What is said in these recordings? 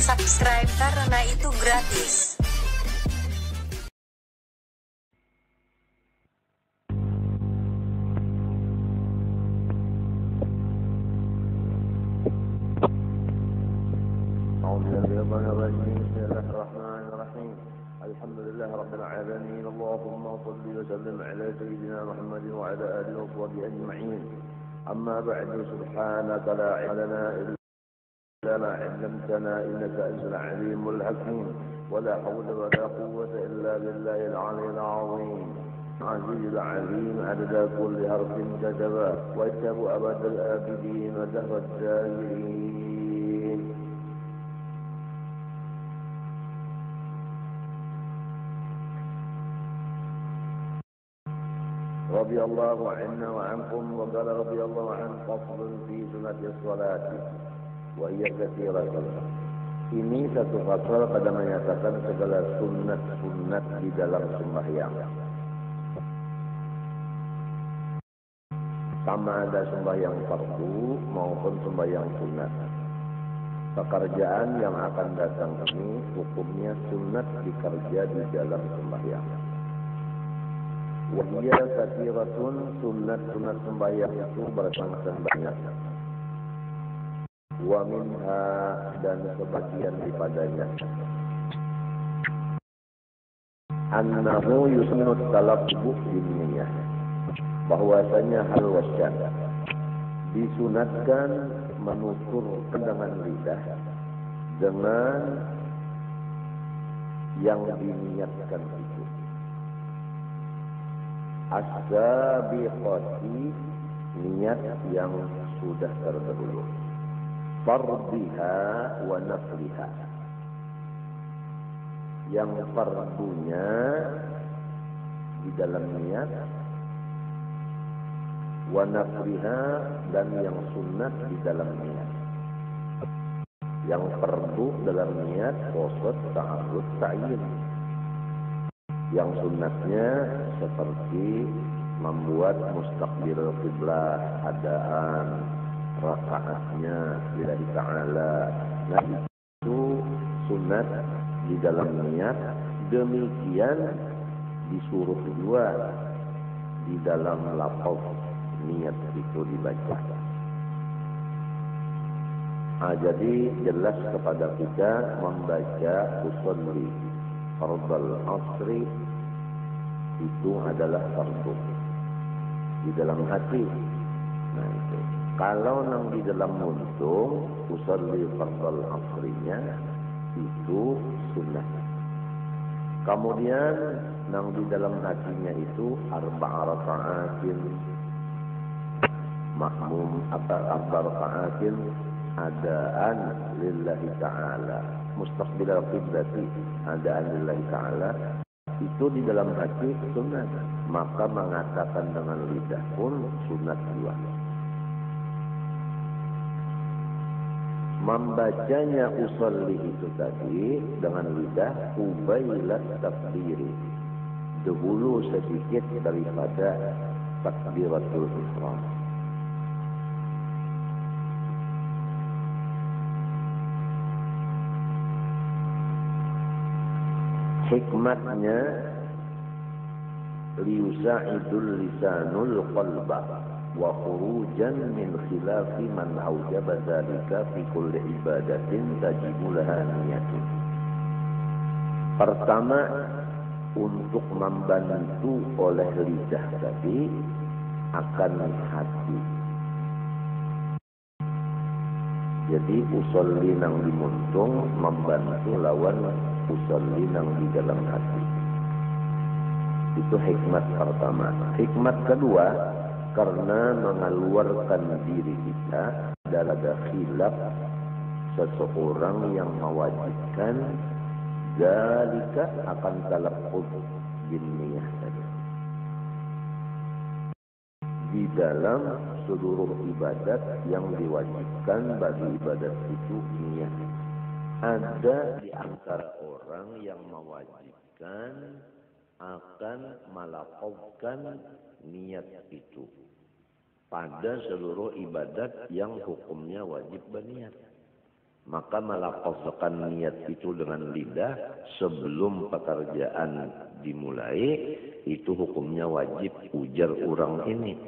Subscribe karena itu gratis. Bismillahirrahmanirrahim. Alhamdulillah rabbil alamin. Allahumma shalli wa sallim ala sayyidina Muhammad wa ala alihi wa sahbihi ajma'in. Amma ba'du, subhanaka la ilma lana illa ma 'allamtana innaka antal 'alimul hakim. Wa la hawla wa la quwwata illa billahil 'aliyyil 'azim. عزيز العليم عدد كل حرف كتبه ويكتب أبد الآبدين ودهر الداهرين. رضي الله عنا وعنكم. وقال رضي الله عنه فصل في سنة الصلاة وهي كثيرة. Ini satu pasal pada menyatakan segala sunat-sunat di dalam sembahyang. Sama ada sembahyang fardu maupun sembahyang sunat. Pekerjaan yang akan datang ini hukumnya sunat dikerja di dalam sembahyang. Wahia kathiratun, sunat-sunat sembahyang itu bersengseng banyak. Wa minha, dan sebagian daripadanya. Annahu yusnut talabbu binniyah, bahwasanya hal wasyan disunatkan menuturkan dengan lidah dengan yang diniatkan itu. As-sabiqati, niat yang sudah terdahulu. Fardiha wa nafliha, yang fardunya di dalam niat, wa nafliha, dan yang sunat di dalam niat. Yang fardu dalam niat qasad, ta'arrud, ta'yin. Yang sunatnya seperti membuat mustaqbil qiblah, adaan rakaatnya lillahi ta'ala. Nah, itu sunat di dalam niat. Demikian disuruh juga di dalam lafaz niat itu dibaca. Jadi jelas kepada kita membaca usolli fardal asri itu adalah fardu di dalam hati. Nah itu. Kalau nang di dalam muntung usolli fardal asrinya itu sunnah. Kemudian nang di dalam hatinya itu arba'a raka'atin makmum atau arba'a raka'atin adaan lillahi ta'ala, mustaqbilal qiblati adaan lillahi ta'ala, itu di dalam hati sunat. Maka mengatakan dengan lidah pun sunat juga. Membacanya usolli itu tadi dengan lidah ubailat takbiri, dahulu sedikit daripada takbiratul ihram. Hikmatnya liyusa'idul lisanul qalba wa khurujan min khilafi man aujaba dzalika fi kulli ibadatin tajibu laha niyatun. Pertama, untuk membantu oleh lidah tadi akan hati. Jadi usolli nang dimuntung membantu lawan usolli nang di dalam hati. Itu hikmat pertama. Hikmat kedua, karena mengeluarkan diri kita adalah khilaf seseorang yang mewajibkan zalika akan talaffuz bin niyah tadi. Di dalam seluruh ibadat yang diwajibkan bagi ibadat itu niat. Ada di antara orang yang mewajibkan akan melafazkan niat itu pada seluruh ibadat yang hukumnya wajib berniat. maka melafazkan niat itu dengan lidah sebelum pekerjaan dimulai, itu hukumnya wajib, ujar orang ini.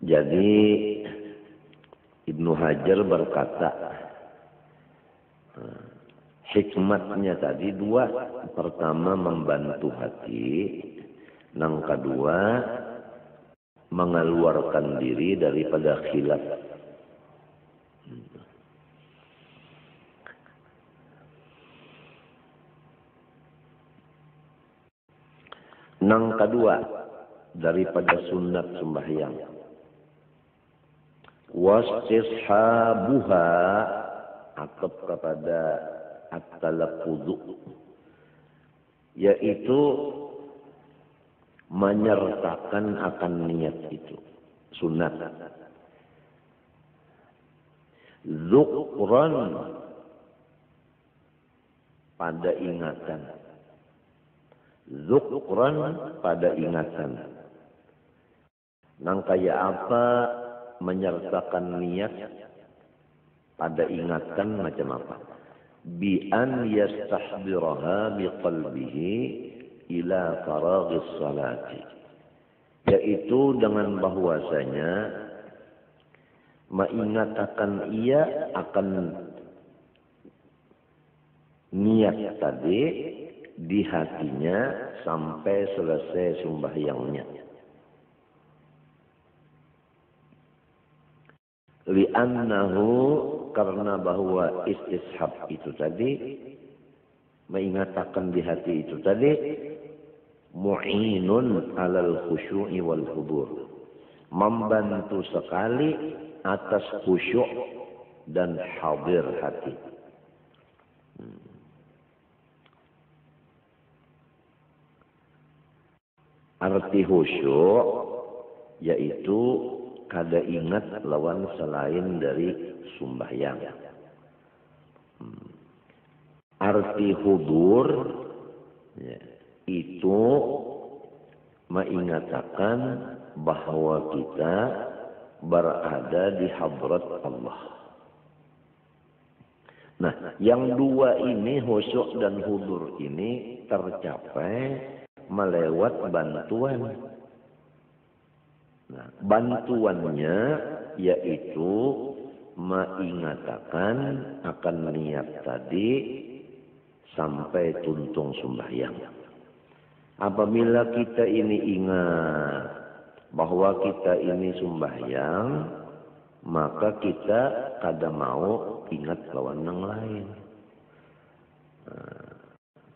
Jadi Ibnu Hajar berkata, hikmatnya tadi dua. Pertama membantu hati, yang kedua mengeluarkan diri daripada khilaf. Yang kedua daripada sunat sembahyang, wastishabuha, atap kepada at-talaffuzu, yaitu menyertakan akan niat itu, sunat. Dzukran, pada ingatan. Dzukran, pada ingatan. Nang kaya apa menyertakan niat pada ingatan macam apa? Bi an yastahdiraha biqalbihi ila faraghis salati, yaitu dengan bahwasanya mengingatkan ia akan niat tadi di hatinya sampai selesai sembahyangnya. Li'annahu, karena bahwa istishab itu tadi, mengingatkan di hati itu tadi, mu'inun alal khusyu'i wal hudur, membantu sekali atas khusyuk dan hadir hati. Arti khusyuk yaitu kada ingat lawan selain dari sembahyang. Arti hudur ya, itu mengingatkan bahwa kita berada di hadrat Allah. Nah, yang dua ini, khusyuk dan hudur ini tercapai melewat bantuan. Nah, bantuannya yaitu mengingatkan akan niat tadi sampai tuntung sembahyang. Apabila kita ini ingat bahwa kita ini sembahyang, maka kita kada mau ingat lawan yang lain.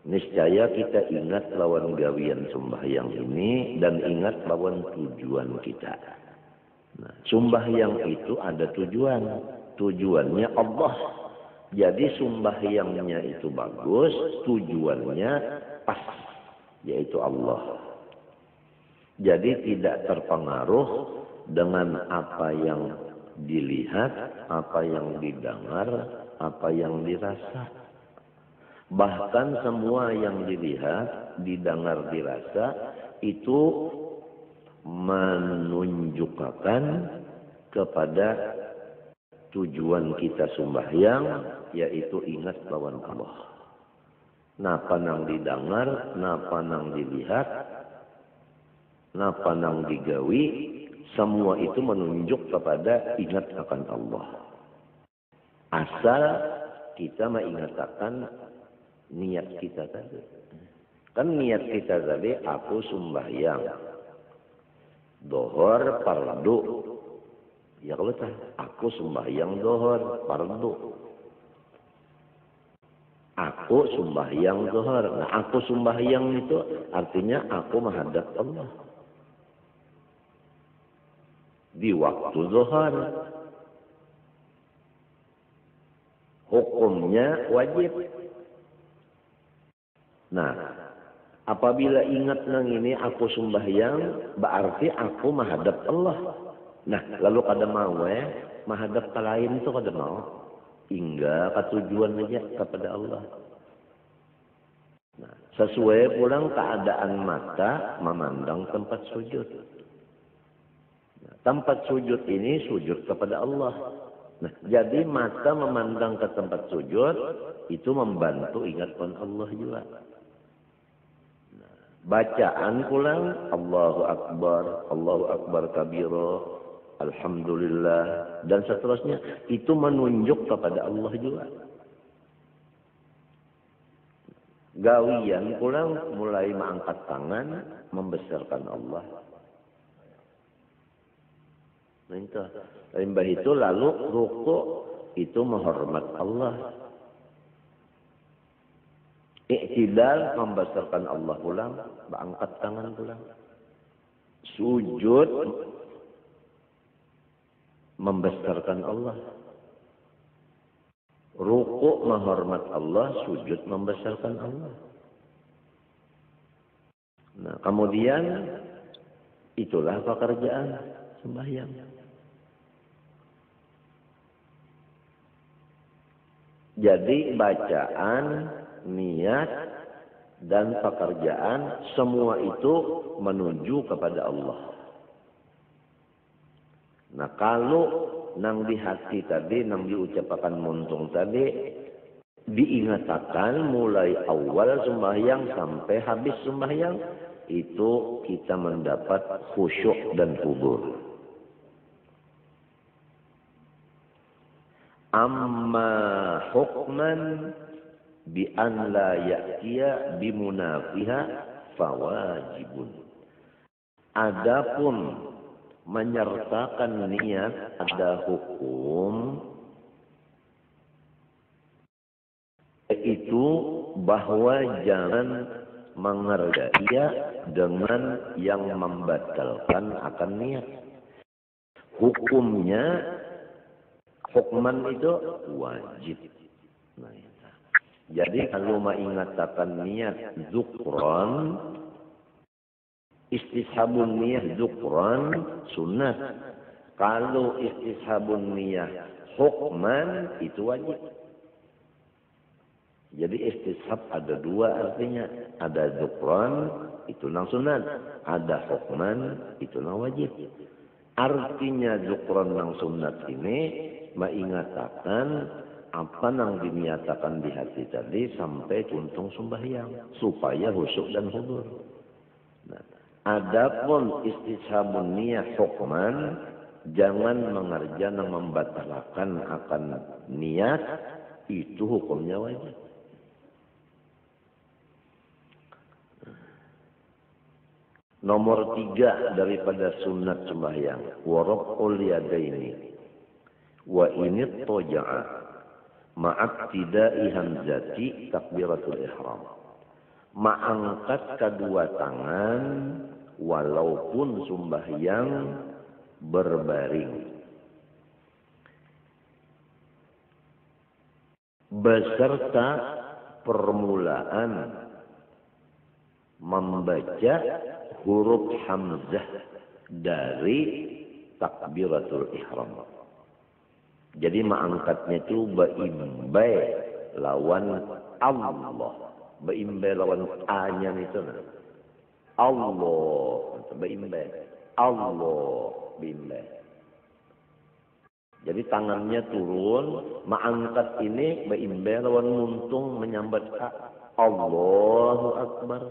Niscaya kita ingat lawan gawian sembahyang ini dan ingat lawan tujuan kita. Nah, sembahyang itu ada tujuan. Tujuannya Allah. Jadi sembahyangnya itu bagus, tujuannya pas, yaitu Allah. Jadi tidak terpengaruh dengan apa yang dilihat, apa yang didengar, apa yang dirasa. Bahkan semua yang dilihat, didengar, dirasa itu menunjukkan kepada tujuan kita sembahyang, yaitu ingat lawan Allah. Napa nang didengar, napa nang dilihat, napa nang digawi, semua itu menunjuk kepada ingat akan Allah. Asal kita mengingatkan niat kita tadi. Kan niat kita tadi, aku sembahyang dohor fardu. Ya kalau tak, aku sembahyang dohor fardu. Aku sembahyang dohor. Nah, aku sembahyang itu artinya aku menghadap Allah di waktu dohor. Hukumnya wajib. Nah, apabila ingat nang ini aku sembahyang, berarti aku menghadap Allah. Nah, lalu kada mau menghadap ke lain itu kada mau. Hingga ke tujuan aja kepada Allah. Nah, sesuai pulang keadaan mata memandang tempat sujud. Nah, tempat sujud ini sujud kepada Allah. Nah, jadi mata memandang ke tempat sujud itu membantu ingat pada Allah juga. Nah, bacaan pulang Allahu Akbar kabira, Alhamdulillah dan seterusnya itu menunjuk kepada Allah juga. Gawian pulang mulai mengangkat tangan membesarkan Allah. Limbah itu lalu ruku itu menghormat Allah. Iktidal membesarkan Allah pulang, mengangkat tangan pulang. Sujud membesarkan Allah. Ruku menghormat Allah, sujud membesarkan Allah. Nah, kemudian itulah pekerjaan sembahyang. Jadi bacaan, niat, dan pekerjaan semua itu menuju kepada Allah. Nah, kalau nang di hati tadi, nang diucapkan muntung tadi, diingatakan mulai awal sembahyang sampai habis sembahyang, itu kita mendapat khusyuk dan hubur. Amma hukman bi an la ya'tiya bimunafiha fawajibun. Adapun menyertakan niat ada hukum itu bahwa jangan mengerjai dengan yang membatalkan akan niat. Hukumnya hukman itu wajib. Nah, jadi kalau mengatakan niat zukran, istishabun niyah zukran sunnah. Kalau istishabun niyah hukman itu wajib. Jadi istishab ada dua artinya. Ada zukran itu nang sunat, ada hukman itu nang wajib. Artinya zukran nang sunat ini mengatakan apa nang diniatakan di hati tadi sampai tuntung sembahyang supaya khusyuk dan hubur. Nah, adapun istishabun niyah hukman, jangan mengerja yang membatalkan akan niat, itu hukumnya wajib. Nomor 3 daripada sunat sembahyang, waraf'ul yadaini wa ini toja'a ma'abtida'i hamzati takbiratul ihram. Mengangkat kedua tangan walaupun sembahyang berbaring. Beserta permulaan membaca huruf hamzah dari takbiratul ihram. Jadi mengangkatnya itu baimbai lawan Allah. Baimbai lawan A-nya itu. Allah. Baimbai. Allah. Baimbai. Jadi tangannya turun. Mengangkat ini baimbai lawan muntung menyambat A. Allahu Akbar.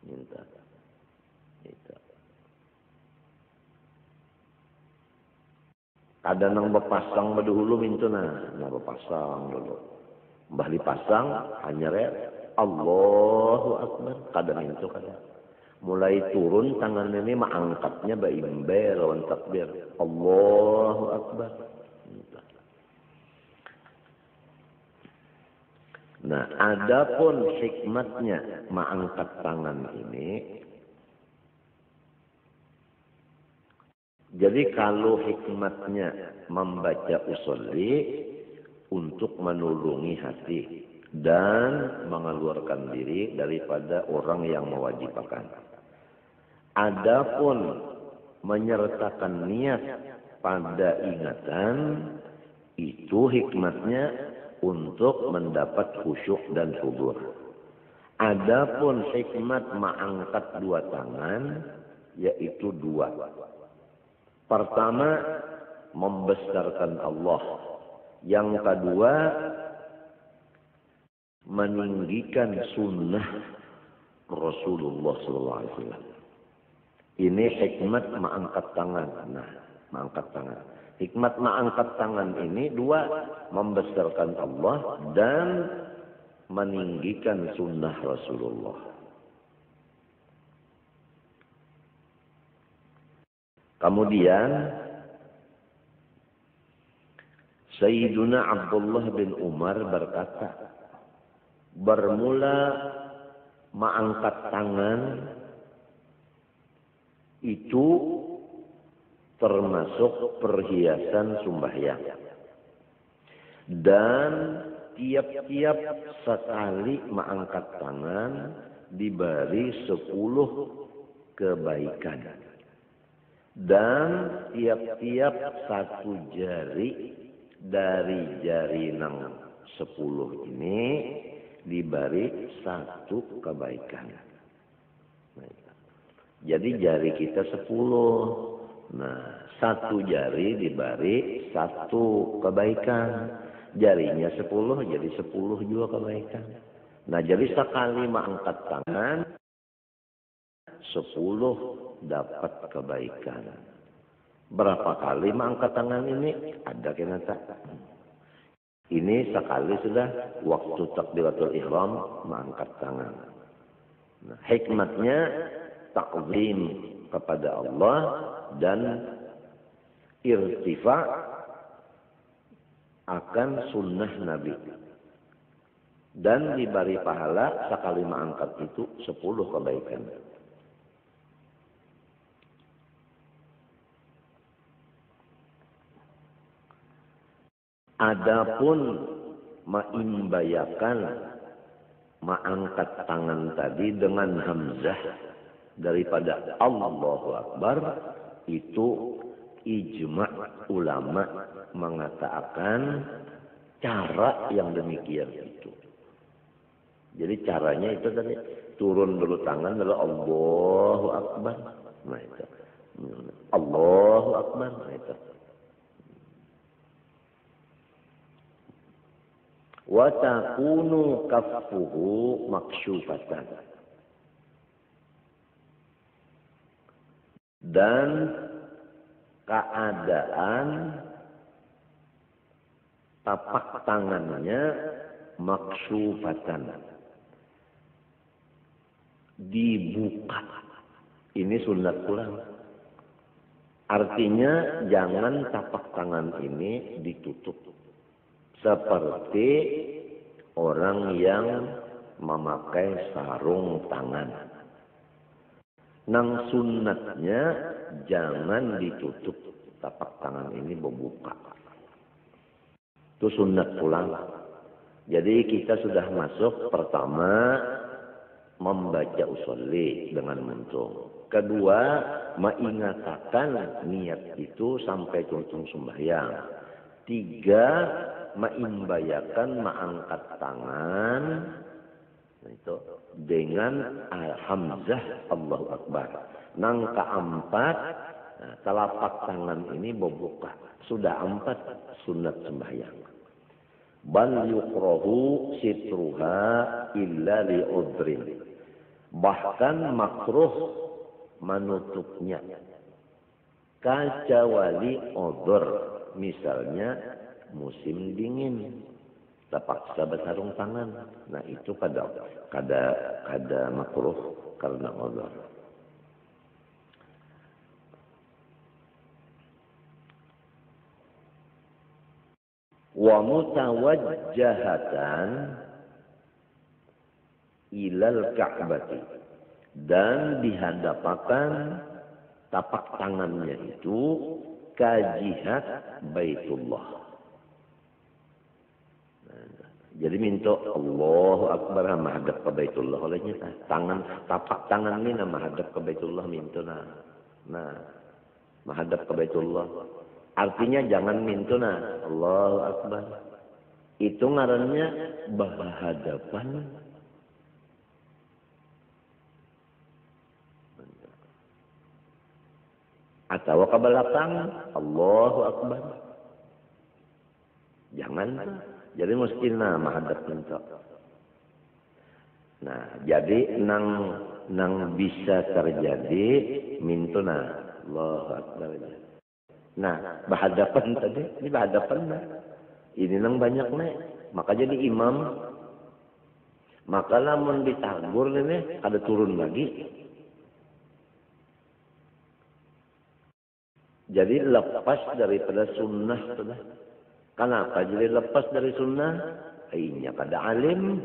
Minta. Kadang nang bepasang dahulu mintuna, nah bepasang dulu. Mbah dipasang hanya Allahu Akbar. Kadang itu kadang. Mulai turun tangan ini mengangkatnya baimbai lawan takbir. Allahu Akbar. Nah, adapun hikmatnya mengangkat tangan ini, jadi kalau hikmatnya membaca usolli untuk menulungi hati dan mengeluarkan diri daripada orang yang mewajibkan. Adapun menyertakan niat pada ingatan, itu hikmatnya untuk mendapat khusyuk dan hubur. Adapun hikmat mengangkat dua tangan yaitu dua. Pertama, membesarkan Allah. Yang kedua, meninggikan sunnah Rasulullah SAW. Ini hikmat mengangkat tangan. Nah, mengangkat tangan. Hikmat mengangkat tangan ini dua, membesarkan Allah dan meninggikan sunnah Rasulullah. Kemudian Sayyiduna Abdullah bin Umar berkata, bermula mengangkat tangan itu termasuk perhiasan sembahyang. Dan tiap-tiap sekali mengangkat tangan diberi 10 kebaikan. Dan tiap-tiap satu jari dari jari nang 10 ini diberi 1 kebaikan. Jadi jari kita 10. Nah, 1 jari diberi 1 kebaikan. Jarinya 10 jadi 10 juga kebaikan. Nah, jadi sekali mengangkat tangan 10 dapat kebaikan. Berapa kali mengangkat tangan ini? Ada kenapa? Ini sekali sudah waktu takbiratul ihram mengangkat tangan. Nah, hikmatnya takzim kepada Allah dan irtifa akan sunnah Nabi. Dan diberi pahala sekali mengangkat itu 10 kebaikan. Adapun mengimbayakan mengangkat tangan tadi dengan hamzah daripada Allahu Akbar, itu ijma' ulama mengatakan cara yang demikian itu. Jadi caranya itu tadi turun dulu tangan lalu Allahu Akbar. Nah itu. Allahu Akbar. Nah itu. Wa takunu kaffuhu maksyufatan. Dan keadaan tapak tangannya maksyufatan, dibuka. Ini sunat pulang. Artinya jangan tapak tangan ini ditutup. Seperti orang yang memakai sarung tangan. Nang sunatnya jangan ditutup, tapak tangan ini membuka. Itu sunat pulang. Jadi kita sudah masuk pertama membaca usolli dengan muntung. Kedua, mengingatkan niat itu sampai tuntung sembahyang. 3, mengimbayakan mengangkat tangan itu dengan hamzah Allahu Akbar. Nang keempat, telapak tangan ini membuka. Sudah 4 sunat sembahyang. Bal yukrahu sitruha illa li'udrin. Bahkan makruh menutupnya kecuali udzur. Misalnya musim dingin, terpaksa bersarung tangan. Nah itu kada makruh karena udzur. Wa mutawajjahatan ilal ka'bati, dan dihadapkan tapak tangannya itu ke jihad Baitullah. Jadi minta Allahu Akbar menghadap ke Baitullah olehnya tangan tapak tangan ini menghadap ke Baitullah minta nah menghadap ke Baitullah. Artinya jangan minta Allahu Akbar. Itu ngarannya berhadapan Atau ke belakang, Allahu Akbar. Jangan. Jadi mesti menghadap minto. Nah, jadi nang bisa terjadi mintuna Allahu Akbar. Nah, berhadapan tadi, ini berhadapan nah. Ini nang banyak nih. Maka jadi imam. Maka lamun ditagur ini ada turun lagi. Jadi lepas daripada sunnah sudah. Kenapa jadi lepas dari sunnah? Akhirnya kada alim.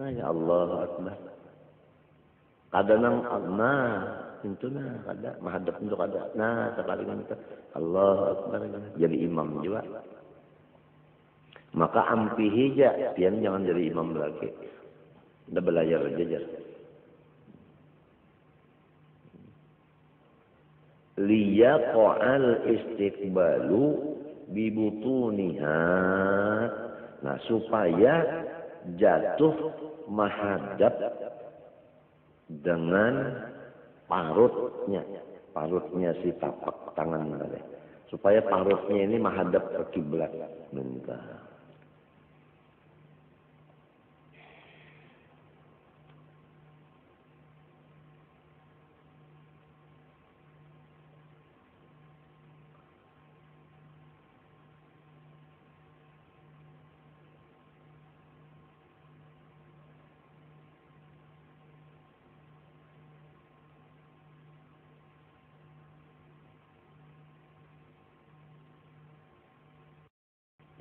Nah ya Allah Akbar. Kada nang itu nah kada menghadap untuk kada. Nah sekali kita Allah Akbar jadi imam juga. Maka ampihi aja, pian jangan jadi imam lagi. Udah belajar aja. Liyaqa'al istiqbalu bibutuniha. Nah, supaya jatuh menghadap dengan parutnya si tapak tangan tadi. Supaya parutnya ini menghadap ke kiblat. Minta.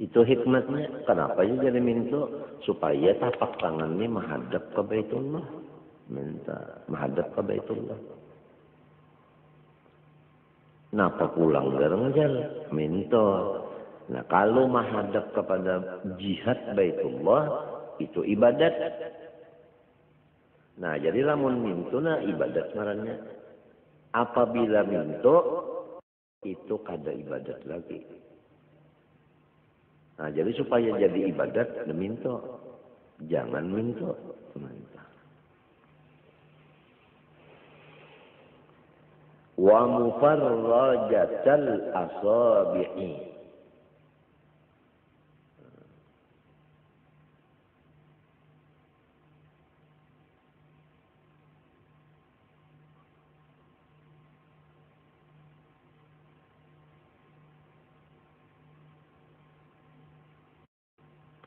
Itu hikmatnya. Kenapa ya jadi minta? Supaya tapak tangannya menghadap ke Baitullah. Minta menghadap ke Baitullah. Napa pulang garang jalan? Minta. Nah kalau menghadap kepada jihad Baitullah itu ibadat. Nah jadi lamun minta nah ibadat ngarannya. Apabila minta itu kada ibadat lagi. Nah, jadi supaya jadi ibadat, minta. Jangan minta. Wa mufarrajatal asabi'i.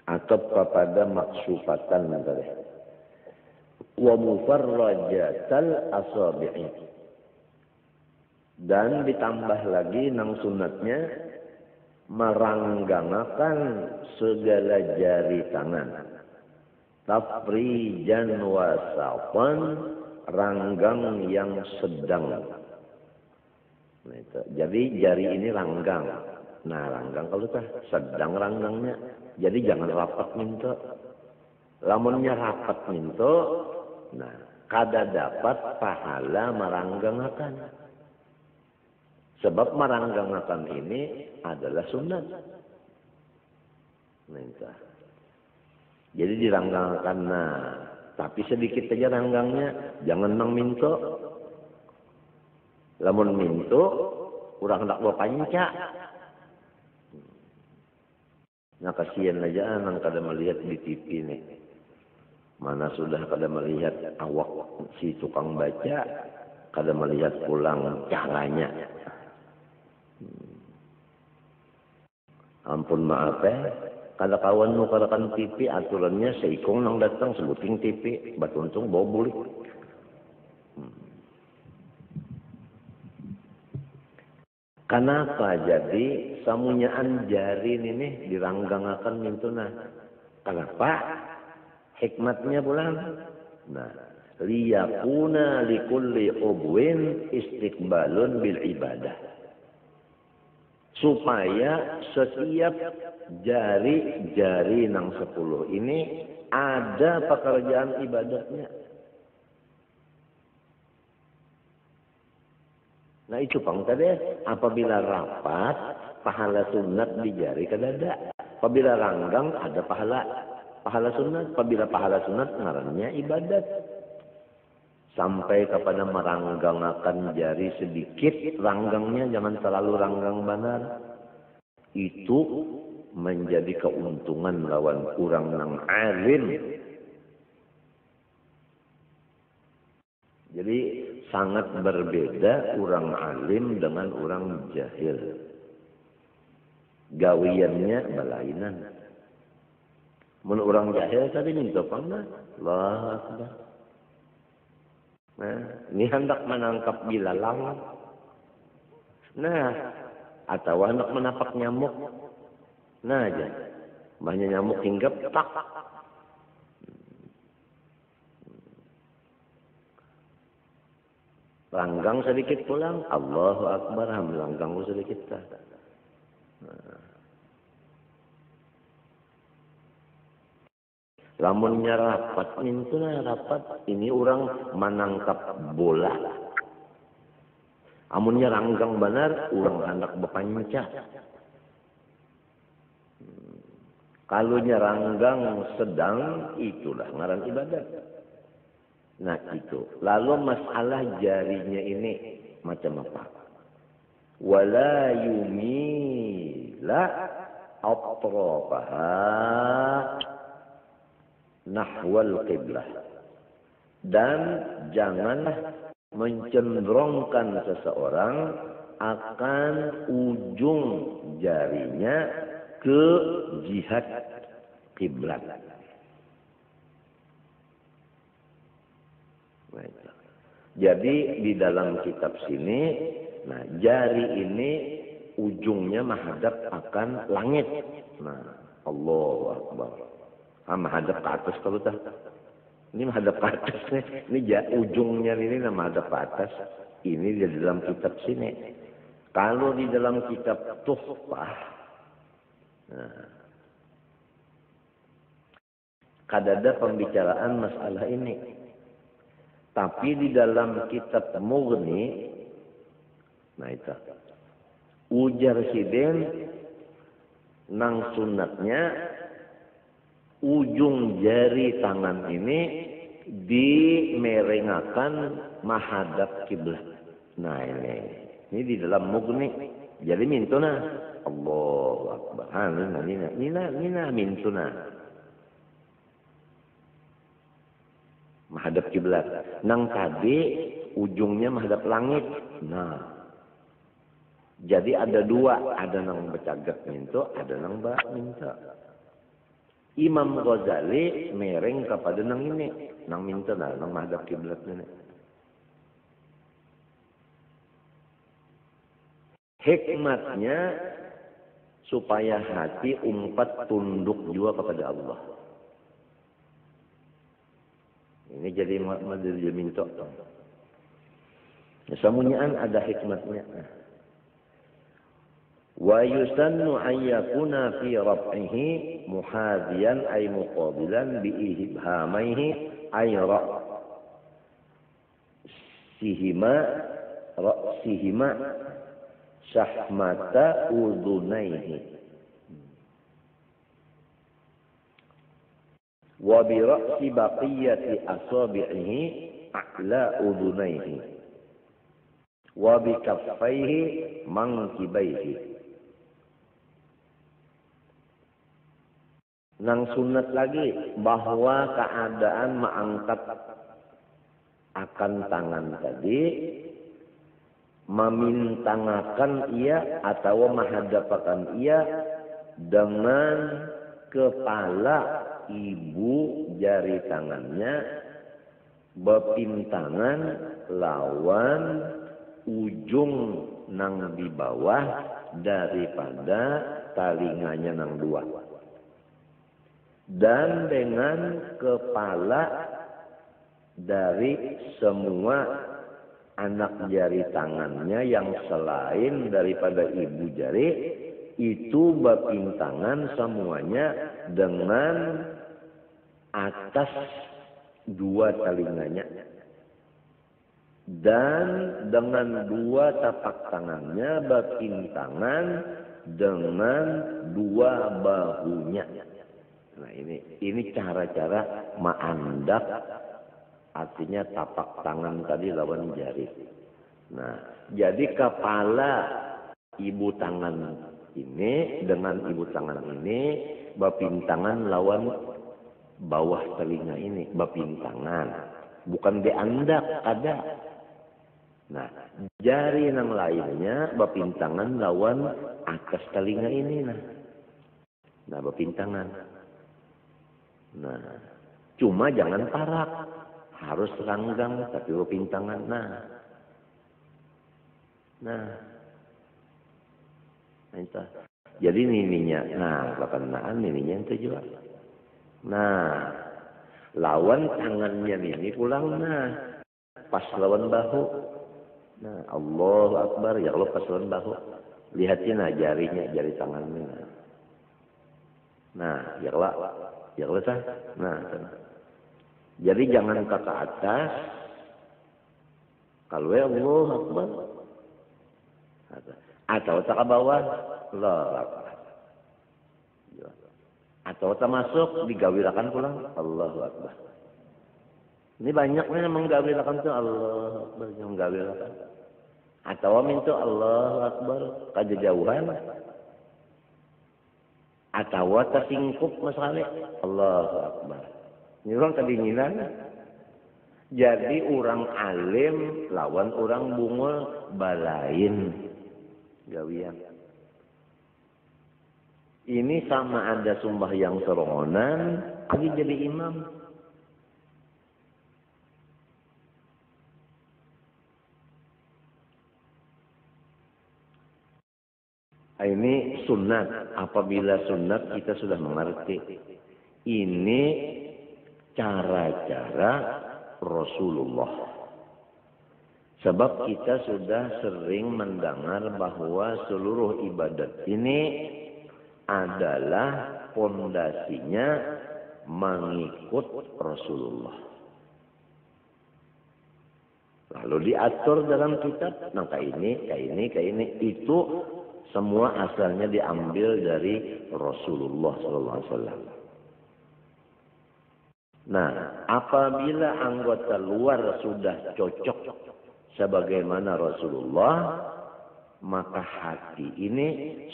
Atau kepada maksufatan tadi. Wa mufarrajatal asabi'i. Dan ditambah lagi nang sunatnya meranggangakan segala jari tangan. Tafrijan wasatan, ranggang yang sedang. Nah, jadi jari ini ranggang. Nah ranggang kalau tah sedang ranggangnya. Jadi jangan rapat minta. Lamunnya rapat minta, nah kada dapat pahala meranggangakan. Sebab meranggangakan ini adalah sunat. Minta. Jadi diranggangakan, nah tapi sedikit aja ranggangnya, jangan nang minta. Lamun minta, kurang hendak bawa panca. Nah kasihan aja nang kada melihat di TV nih. Mana sudah kada melihat awak si tukang baca, kada melihat pulang caranya. Ampun maaf kada kawan nu karakan TV aturannya seikong nang datang sebuting TV, batuntung bawa bulik. Kenapa jadi samunyaan jari ini diranggangakan mintuna? Kenapa? Hikmatnya bulan. Nah, liyakuna likulli ubwin istiqbalun bil ibadah. Supaya setiap jari-jari nang 10 ini ada pekerjaan ibadatnya. Nah itu pang tadi, apabila rapat, pahala sunat di jari kadada. Apabila ranggang, ada pahala sunat. Apabila pahala sunat, ngarannya ibadat. sampai kepada meranggangkan jari sedikit, ranggangnya jangan terlalu ranggang benar. Itu menjadi keuntungan lawan orang yang alim. Jadi sangat berbeda orang alim dengan orang jahil. Gawiannya belainan. Mun orang jahil tadi minta pangna, Allahu Akbar. Nah, ini hendak menangkap bilalang. Nah, atau hendak menapak nyamuk. Nah aja, banyak nyamuk hinggap tak. Langgang sedikit pulang, Allahu Akbar, langgang sedikit tak. Lamunnya rapat, itu rapat. Ini orang menangkap bola. Amunnya ranggang benar, orang hendak berpanca. Kalau nyeranggang sedang, itulah ngaran ibadat. Nah itu. Lalu masalah jarinya ini macam apa? Wala yumila atrafaha nahwal qiblah. Dan janganlah mencenderungkan seseorang akan ujung jarinya ke jihad kiblat. Jadi di dalam kitab sini, nah jari ini ujungnya menghadap akan langit. Nah, Allahu Akbar. Menghadap ke atas kalau dah. Ini menghadap ke atas nih. Ini ujungnya ini menghadap ke atas. Ini di dalam kitab sini. Kalau di dalam kitab Tuhfah, nah, kadada pembicaraan masalah ini. Tapi di dalam kitab Mughni, nah itu, ujar siden nang sunatnya ujung jari tangan ini dimerengakan menghadap kiblat. Nah ini di dalam Mughni. Jadi mintuna Allahu Akbar. Nina mintuna menghadap kiblat. Nang tadi ujungnya menghadap langit. Nah, jadi ada dua, ada nang bercagak minta, ada nang minta. Imam Ghazali mereng kepada nang ini, nang minta nang menghadap kiblat ini. Hikmatnya supaya hati umat tunduk juga kepada Allah. Ini jadi madil minta. Semuanya ada hikmatnya. Wa yusannu an yakuna fi raf'ihi muhadiyan ay muqabilan bi ibhamaihi ay ra'sihima syahmata udunaihi wa bi ra'si baqiyati asabi'ihi a'la udunaihi wa bi kaffaihi mankibaihi. Nang sunat lagi bahwa keadaan mengangkat akan tangan tadi memintangakan ia atau menghadapkan ia dengan kepala ibu jari tangannya berpintangan lawan ujung nang di bawah daripada talinganya nang dua. Dan dengan kepala dari semua anak jari tangannya yang selain daripada ibu jari itu berpintangan semuanya dengan atas dua talinganya dan dengan dua tapak tangannya berpintangan dengan dua bahunya. Nah ini cara-cara ma'andak artinya tapak tangan tadi lawan jari. Nah, jadi kepala ibu tangan ini dengan ibu tangan ini bapintangan lawan bawah telinga ini, bapintangan. Bukan diandak, ada. Nah, jari yang lainnya bapintangan lawan atas telinga ini. Nah, bapintangan. Nah, cuma jangan parak. Harus ranggang tapi bapintangan. Nah, itu. Jadi nininya, berkenaan nininya itu juga. Nah, lawan tangannya nini pulang, pas lawan bahu. Nah, Allahu Akbar, ya Allah pas lawan bahu. Lihatin jarinya, jari tangannya. Nah, ya Allah sah. Nah, jadi jangan ke atas. Kalau ya Allahu Akbar. Atau tak ke bawah, Allahu Akbar. Atau tak masuk, digawirakan pulang, Allahu Akbar. Ini banyaknya yang menggawirakan itu Allahu Akbar, yang menggawirakan. Atau minta Allahu Akbar, kejauhan. Atau tersingkup masalah, Allahu Akbar. Ini orang kedinginan. Jadi orang alim lawan orang bungul balain gawian. Ini sama ada sembahyang serongonan, lagi jadi imam. Ini sunat. Apabila sunat kita sudah mengerti. Ini cara-cara Rasulullah. Sebab kita sudah sering mendengar bahwa seluruh ibadat ini adalah pondasinya mengikut Rasulullah. Lalu diatur dalam kitab, kayak ini. Itu semua asalnya diambil dari Rasulullah SAW. Nah, apabila anggota luar sudah cocok sebagaimana Rasulullah, maka hati ini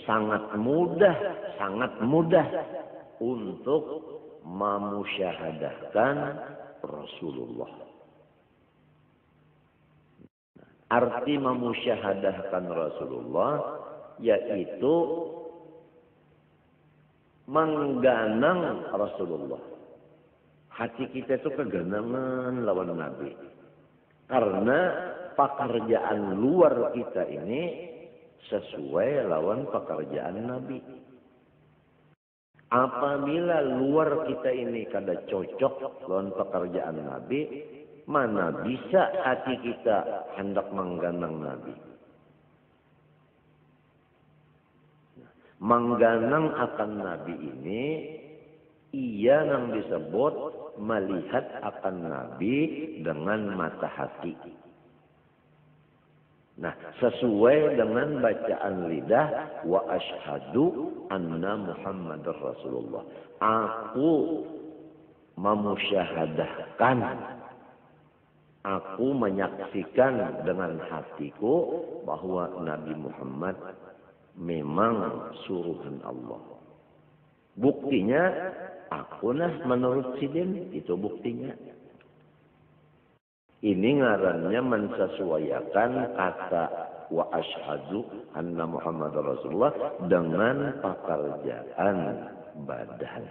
sangat mudah untuk memusyahadahkan Rasulullah. Arti memusyahadahkan Rasulullah yaitu mengganang Rasulullah. Hati kita itu keganangan lawan Nabi. Karena pekerjaan luar kita ini sesuai lawan pekerjaan Nabi. Apabila luar kita ini kada cocok lawan pekerjaan Nabi, mana bisa hati kita hendak mengganang Nabi. Mengganang akan Nabi ini, ia yang disebut melihat akan Nabi dengan mata hati. Nah, sesuai dengan bacaan lidah, wa asyhadu anna Muhammadar Rasulullah. Aku memusyahadahkan, aku menyaksikan dengan hatiku bahwa Nabi Muhammad memang suruhan Allah. Buktinya, aku menurut sidin, itu buktinya. Ini ngarannya mensesuaikan kata wa asyhadu anna Muhammad Rasulullah dengan pekerjaan badan.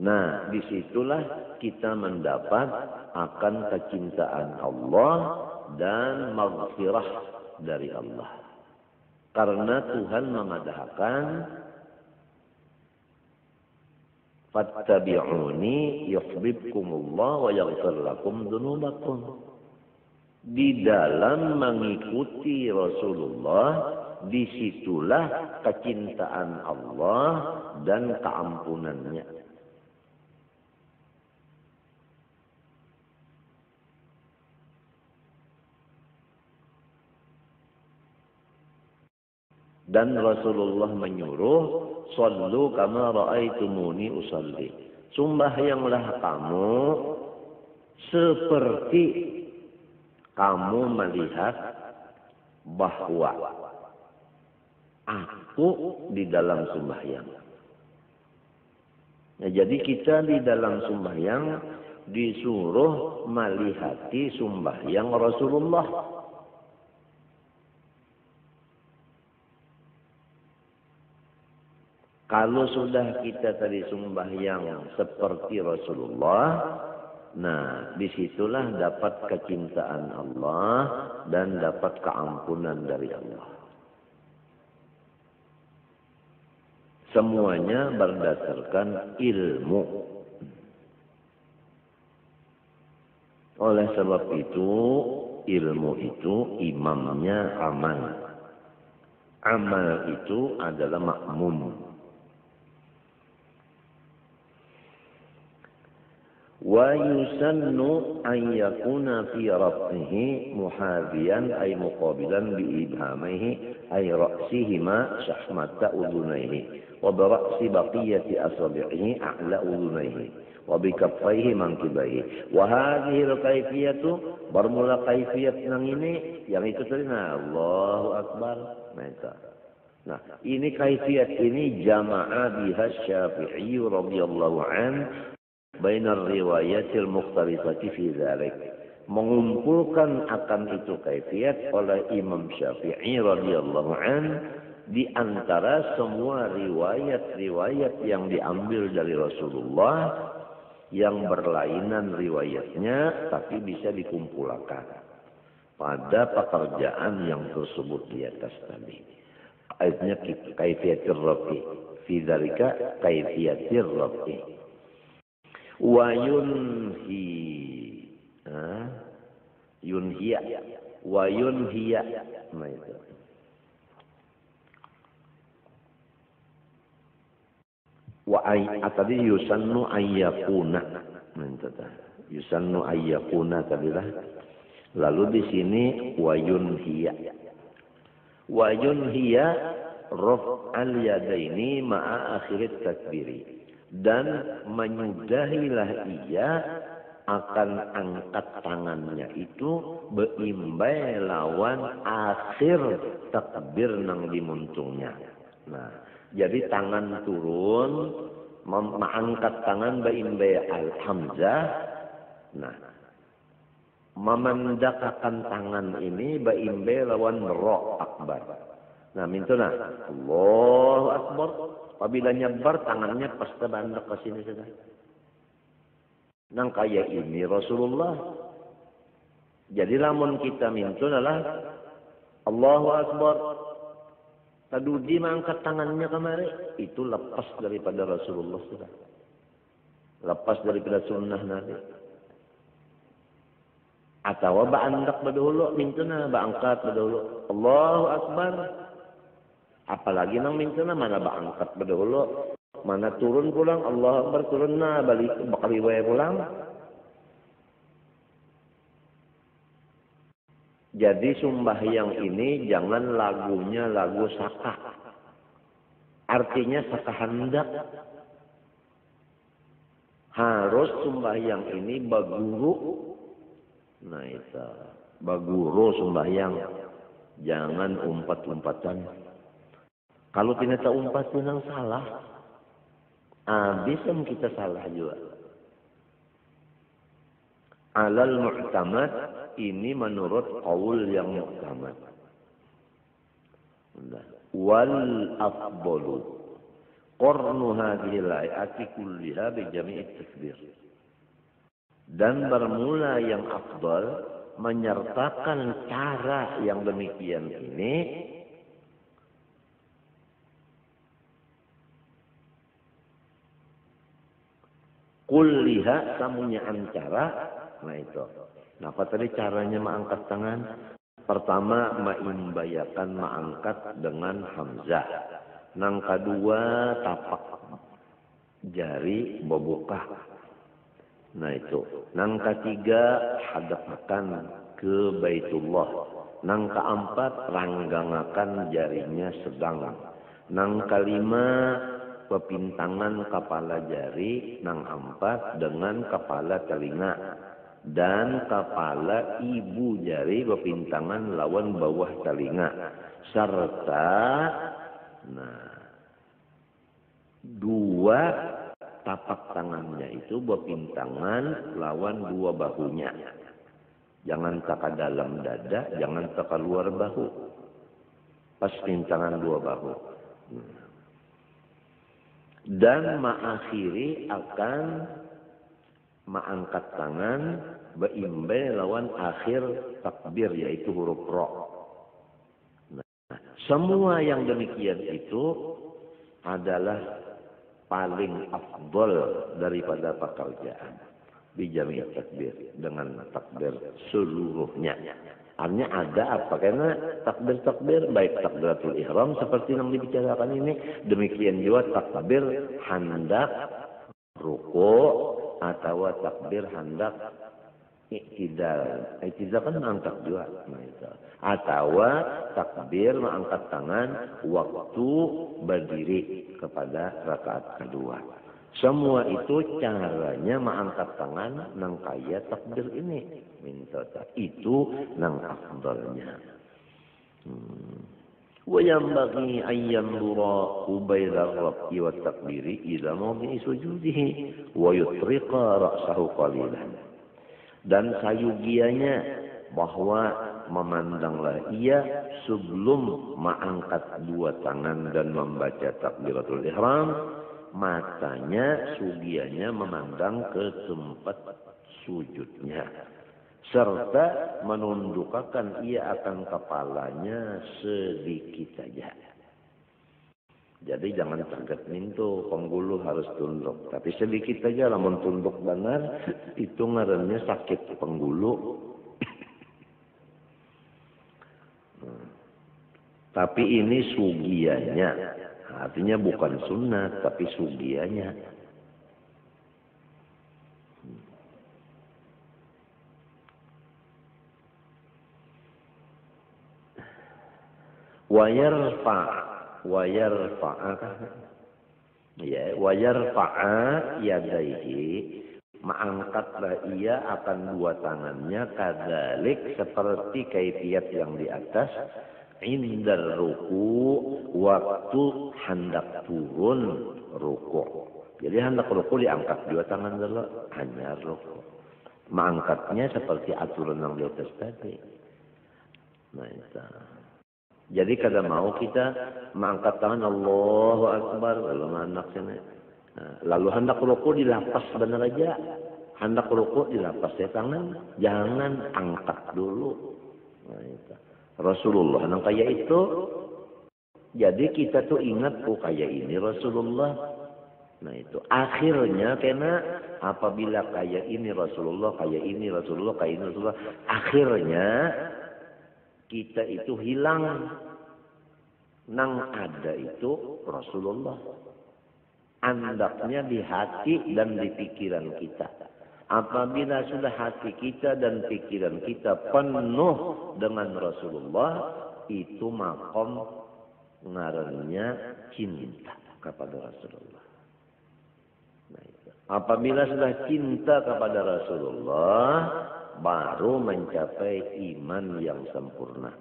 Nah, disitulah kita mendapat akan kecintaan Allah dan maghfirah dari Allah. Karena Tuhan mengadakan fattabi'uni yuhibbukumullah wa yaghfir lakum dzunubakum. Di dalam mengikuti Rasulullah, disitulah kecintaan Allah dan keampunannya. Dan Rasulullah menyuruh, "Shallu kama ra'aitumuni usalli." Sembahyanglah kamu seperti kamu melihat bahwa aku di dalam sembahyang. Nah, jadi kita di dalam sembahyang disuruh melihati sembahyang Rasulullah. Kalau sudah kita tadi sembahyang seperti Rasulullah, nah disitulah dapat kecintaan Allah dan dapat keampunan dari Allah. Semuanya berdasarkan ilmu. Oleh sebab itu, ilmu itu imamnya amal. Amal itu adalah makmum. ويسن أن يكون في رفعه محاذيا أي مقابلا بإبهاميه أي رأسهما شحمة أذنيه وبرأس بقية أصابعه أعلى أذنيه وبكفيه منكبيه وهذه الكيفية bermula kaifiyat yang itu tadi Allahu Akbar. Nah, ini kaifiyat ini jama'a biha Syafi'i radhiyallahu an bainar riwayatil mukhtalifati fi dzalik, mengumpulkan akan itu kaifiyat oleh Imam Syafi'i radhiyallahu an di antara semua riwayat-riwayat yang diambil dari Rasulullah yang berlainan riwayatnya tapi bisa dikumpulkan pada pekerjaan yang tersebut di atas tadi. Ayatnya kaifiyatir rafi fi dzalika kaifiyatir rafi wa yunhiya nah itu tadi yusannu ayyakuna yusannu ayyakuna tadilah. Lalu di sini wa yunhiya raf'al yadaini ma'a akhirit takbiri, dan menyudahilah ia akan angkat tangannya itu beimbai lawan akhir takbir nang dimuntungnya. Nah, jadi tangan turun, mengangkat tangan beimbai al-hamzah. Nah, memendakakan tangan ini beimbai lawan ro akbar. Nah, mintuna Allahu Akbar. Apabila nyebar tangannya pasti bandak ke sini sudah. Nang kaya ini Rasulullah. Jadi lamun kita mintun adalah Allahu Akbar. Tadudi mengangkat tangannya kemari. Itu lepas daripada Rasulullah sudah. Lepas daripada sunnah Nabi. Atau ba'andak badahulu mintuna ba'angkat badahulu. Allahu Akbar. Apalagi nang mintuna mana angkat berdahulu, mana turun pulang, Allah Akbar turun na balik bakal riwayat pulang. Jadi sembahyang ini jangan lagunya lagu saka. Artinya saka hendak. Harus sembahyang ini baguru. Nah itu baguru sembahyang. Jangan umpat-umpatan. Kalau tidak umpat menang salah, bisa kita salah juga. Alal mu'tamad ini menurut qaul yang mu'tamad. Wal afdalu qarnu hadhihi al-ayati kulliha bi jami'i takbir. Dan bermula yang afdal menyertakan cara yang demikian ini kulliha samunya ancara. Nah itu. Nah apa tadi caranya mengangkat tangan? Pertama maimbayakan mengangkat dengan hamzah. Nang kedua tapak jari bobuka. Nah itu. Nang ketiga hadapakan ke Baitullah. Nang keempat ranggangakan jarinya sedang. Nang kelima pepintangan kepala jari nang ampat dengan kepala telinga dan kepala ibu jari pepintangan lawan bawah telinga serta dua tapak tangannya itu pepintangan lawan dua bahunya. Jangan taka dalam dada, jangan taka luar bahu. Pas pintangan dua bahu. Dan mengakhiri akan mengangkat tangan beimbe lawan akhir takbir yaitu huruf ro. Nah, semua yang demikian itu adalah paling afdol daripada pekerjaan bijami takbir dengan takbir seluruhnya. Artinya ada apa? Karena takbir-takbir baik takbiratul ihram seperti yang dibicarakan ini, demikian juga takbir hendak ruku atau takbir hendak iktidal. Iktidal kan mengangkat juga. Nah, itu. Atau takbir mengangkat tangan waktu berdiri kepada rakaat kedua. Semua itu caranya mengangkat tangan nang kaya takbir ini. Minta itu nang afdalnya. Wa yanbaghi an yanzura ubayda ar-rab'i wa takbiri ila mawdi'i sujudihi wa yutriqa ra'sahu qalilan. Dan sayugianya bahwa memandanglah ia sebelum mengangkat dua tangan dan membaca takbiratul ihram, matanya sugianya memandang ke tempat sujudnya serta menundukkan ia akan kepalanya sedikit saja. Jadi jangan terget mintu, penggulu harus tunduk. Tapi sedikit saja lah tunduk benar, itu ngarannya sakit penggulu. Tapi ini sugianya. Artinya bukan sunnah, tapi sugianya. Wayarfa'a yadaihi, mengangkatlah ia akan dua tangannya kadzalik seperti kaifiat yang di atas, indar ruku, waktu hendak turun ruku. Jadi hendak ruku diangkat dua tangan dulu, hanya ruku. Mengangkatnya seperti aturan yang di atas tadi. Nah, itu. Jadi kada mau kita mengangkat tangan Allahu Akbar lalu anak sini. Lalu hendak ruku dilapas benar aja. Hendak ruku dilapas ya tangan, jangan angkat dulu. Nah, itu. Rasulullah yang kaya itu, jadi kita tuh ingat kaya ini Rasulullah. Nah itu akhirnya karena apabila kaya ini Rasulullah, kaya ini Rasulullah, kaya ini Rasulullah, akhirnya kita itu hilang nang ada itu Rasulullah. Andaknya di hati dan di pikiran kita. Apabila sudah hati kita dan pikiran kita penuh dengan Rasulullah, itu makom ngarannya cinta kepada Rasulullah. Nah, itu. Apabila sudah cinta kepada Rasulullah, baru mencapai iman yang sempurna.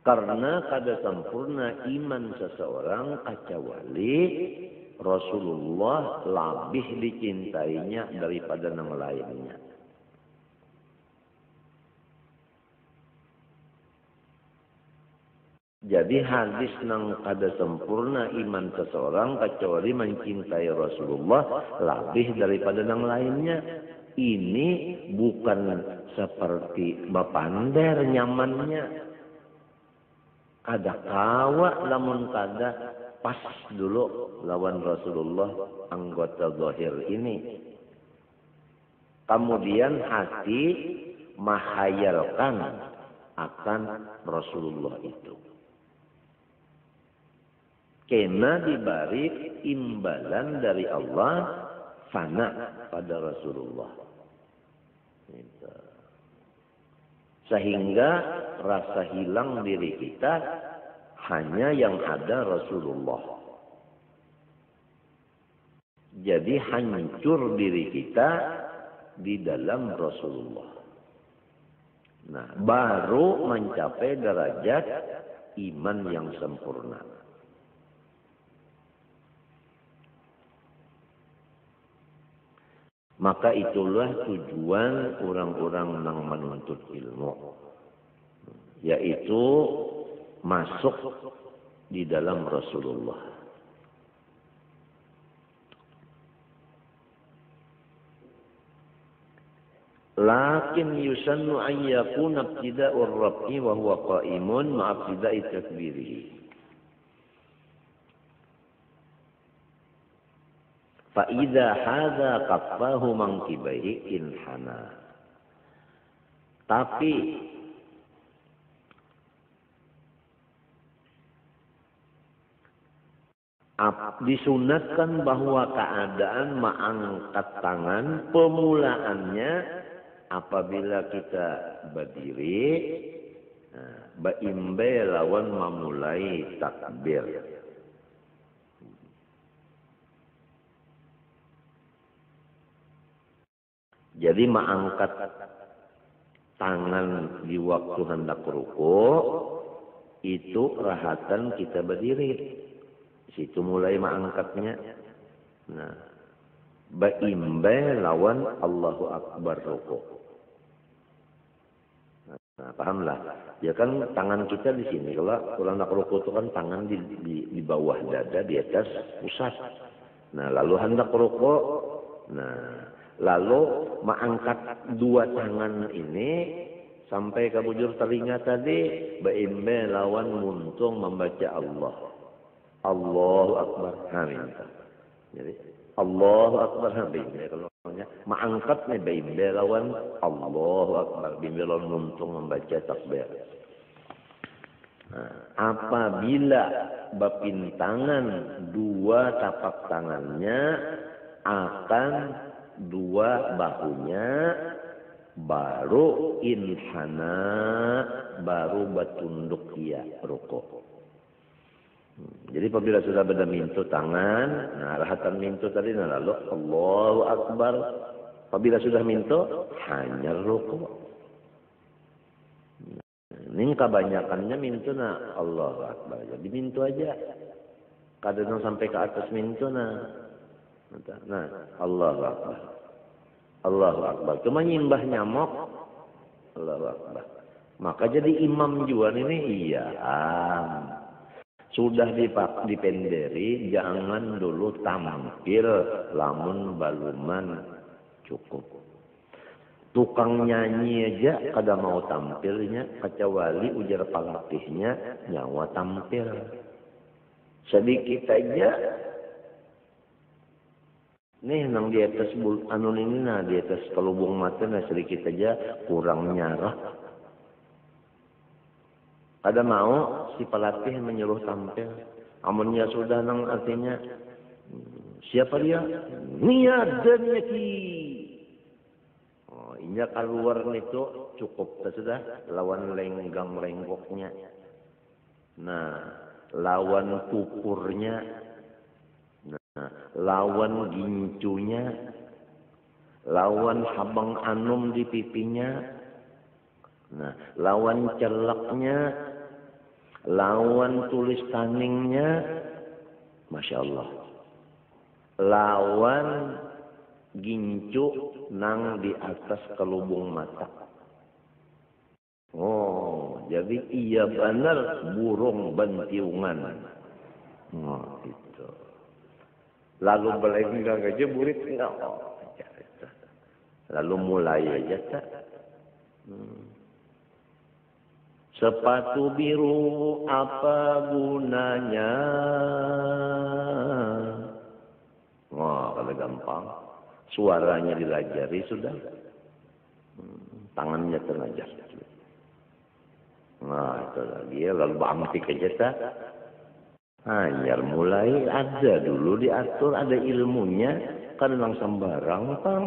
Karena kada sempurna iman seseorang kecuali Rasulullah lebih dicintainya daripada yang lainnya. Jadi hadis nang kada sempurna iman seseorang kecuali mencintai Rasulullah lebih daripada yang lainnya. Ini bukan seperti bapander nyamannya. Kada kawa lamun kada pas dulu lawan Rasulullah anggota zahir ini. Kemudian hati menghayalkan akan Rasulullah itu. Kena diberi imbalan dari Allah fana pada Rasulullah. Sehingga rasa hilang diri kita hanya yang ada Rasulullah. Jadi hancur diri kita di dalam Rasulullah. Nah, baru mencapai derajat iman yang sempurna. Maka itulah tujuan orang-orang yang menuntut ilmu, yaitu masuk di dalam Rasulullah. Lakin yusannu an yakuna ibtida'ur rabbi wa huwa qa'imun ma'a ibtida'i takbirihi. Fa idza hadza qaffahu mankibaihi inhana. Tapi disunatkan bahwa keadaan mengangkat tangan pemulaannya apabila kita berdiri, baimbe lawan memulai takbir. Jadi mengangkat tangan di waktu hendak ruku itu rahatan kita berdiri. Situ mulai mengangkatnya. Nah, baimbe lawan Allahu Akbar ruku. Nah, pahamlah. Ya kan tangan kita di sini. Kalau nak ruku itu kan tangan di bawah dada, di atas pusat. Nah, lalu hendak ruku. Nah, lalu mengangkat dua tangan ini sampai ke bujur telinga tadi, baimbe lawan muntung membaca Allah. Allahu Akbar. Jadi Allahu Akbar bimbe kalau mengangkat nih bimbe lawan Allahu Akbar, bimbe lawan muntung membaca takbir. Nah, apabila bapintangan dua tapak tangannya akan dua bahunya, baru inhana, baru batunduk ia rukuk. Jadi apabila sudah beda mintu tangan, nah rahatan mintu tadi lalu Allahu Akbar. Apabila sudah mintu hanya rukuk. Ini kebanyakannya mintu na Allahu Akbar. Jadi mintu aja. Kadang sampai ke atas mintu na. Nah, Allahu Akbar. Allahu Akbar. Cuma nyimbah nyamuk. Allahu Akbar. Maka jadi imam juga ini iya. Sudah dipenderi, jangan dulu tampil lamun baluman cukup. Tukang nyanyi aja kada mau tampilnya, kecuali ujar pelatihnya nyawa tampil. Sedikit aja. Nih nang di atas di atas kelubung mata sedikit aja kurang nyarah. Ada mau si pelatih menyuruh tampil. Amunnya sudah nang artinya siapa dia? Niat dan nyaki. Oh, inya keluar itu cukup sudah lawan lenggang lenggoknya. Nah, lawan kukurnya. Nah, lawan gincunya. Lawan habang anum di pipinya. Nah, lawan celaknya. Lawan tulis taningnya, Masya Allah. Lawan gincu nang di atas kelubung mata. Oh, jadi iya benar burung bentiungan. Oh, itu. Lalu belenggang aja burit enggak. Oh, lalu mulai aja tak. Sepatu biru apa gunanya? Wah, kalau gampang. Suaranya dilajari sudah. Tangannya terlajar. Nah, itu lagi ya. Lalu bangkit aja tak. Hanya mulai ada dulu diatur, ada ilmunya. Kan memang sembarang, Bang.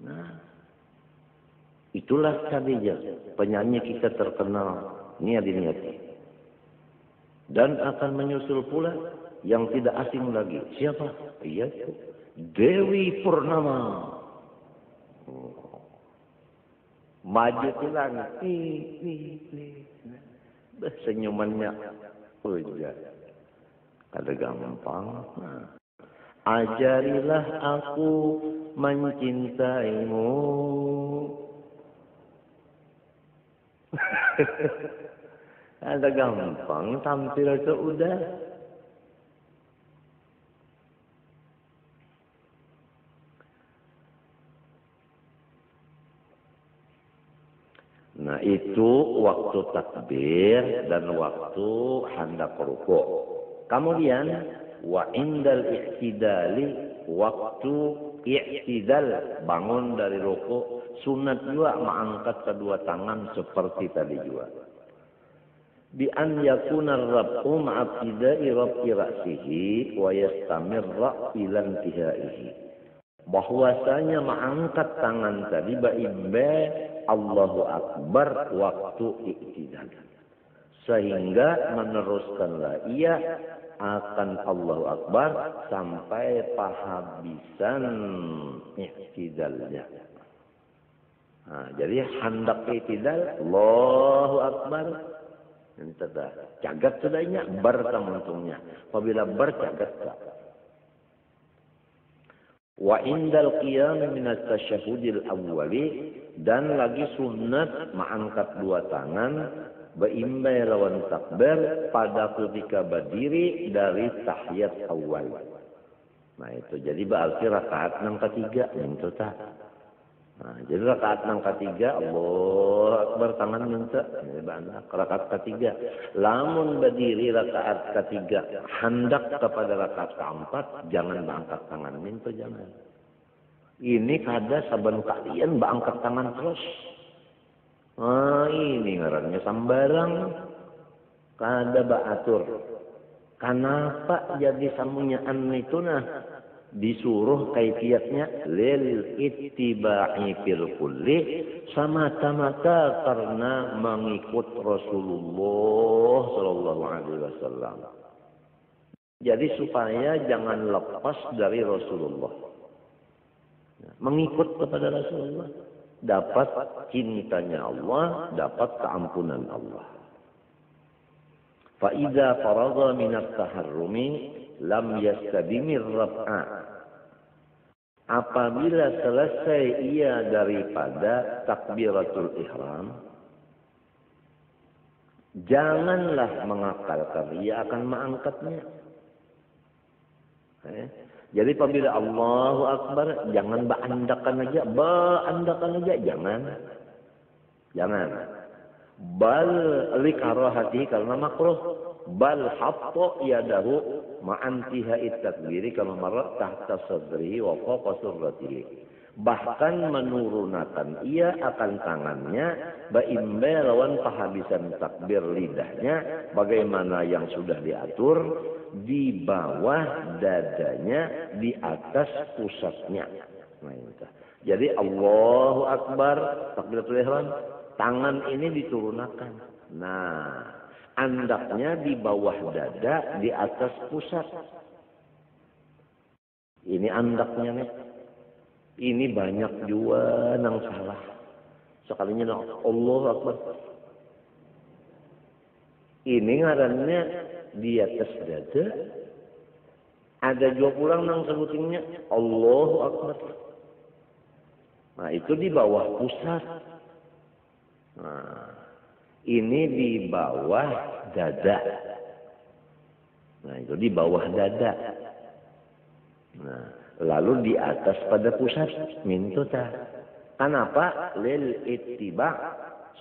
Nah. Itulah tadinya penyanyi kita terkenal. Ini ada niat. Dan akan menyusul pula yang tidak asing lagi. Siapa? Yaitu Dewi Purnama. Maju ke langit. Senyumannya. Ujar. Ada gampang. Ajarilah aku mencintaimu. Ada gampang, tampil itu udah. Nah itu waktu takbir dan waktu hendak rukuk. Kemudian wa indal i'tidali, waktu i'tidal, bangun dari rukuk, sunat juga mengangkat kedua tangan seperti tadi juga. Bi an yakuna ar-rab'u ma'abtidai rab'i ra'sihi wa yastamirra ila intihaihi. Bahwasanya mengangkat tangan tadi baimbe Allahu Akbar waktu i'tidal. Sehingga meneruskanlah ia akan Allahu Akbar sampai pahabisan i'tidalnya. Nah, jadi hendak i'tidal Allahu Akbar. Entah cagat sudahnya bar tamuntungnya. Apabila bar cagat tak. Wa indal qiyam min at-tasyahhudil awwali, dan lagi sunat mengangkat dua tangan beimbai lawan takbir pada ketika berdiri dari tahiyat awal. Nah itu jadi berarti rakaat yang ketiga itu tak. Nah, jadi rakaat yang ketiga Allahu Akbar tangan minta rakaat ketiga. Lamun berdiri rakaat ketiga hendak kepada rakaat keempat jangan berangkat tangan minta jangan. Ini kada saban kalian berangkat tangan terus. Ah ini ngarannya sambarang kada baatur. Kenapa jadi samunyaan itu nah? Disuruh kaifiatnya lil ittiba'i fil kulli, semata-mata karena mengikut Rasulullah sallallahu alaihi wasallam. Jadi supaya jangan lepas dari Rasulullah. Mengikut kepada Rasulullah dapat cintanya Allah, dapat keampunan Allah. Fa idza faragha min at-taharrumi lam yastadimir rab'a. Apabila selesai ia daripada takbiratul ihram, janganlah mengakalkan, ia akan mengangkatnya. Jadi apabila Allahu Akbar, jangan beandakan aja, jangan. Bal likarahati karena makruh. Bal hatta yadahu ma'antiha it-takbiri kama marra tahta sadrihi wa fawqa surratihi. Bahkan menurunkan ia akan tangannya baimbe lawan pahabisan takbir lidahnya bagaimana yang sudah diatur di bawah dadanya di atas pusatnya. Nah, itu. Jadi Allahu Akbar takbiratul ihram, tangan ini diturunkan. Nah, andaknya di bawah dada, di atas pusat. Ini andaknya nih. Ini banyak juga yang salah. Sekalinya Allahu Akbar. Ini ngarannya di atas dada. Ada juga pulang yang sebutinnya Allahu Akbar. Nah itu di bawah pusat. Nah ini di bawah dada. Nah itu di bawah dada. Nah lalu di atas pada pusat mintuta. Kenapa? Lil ittiba,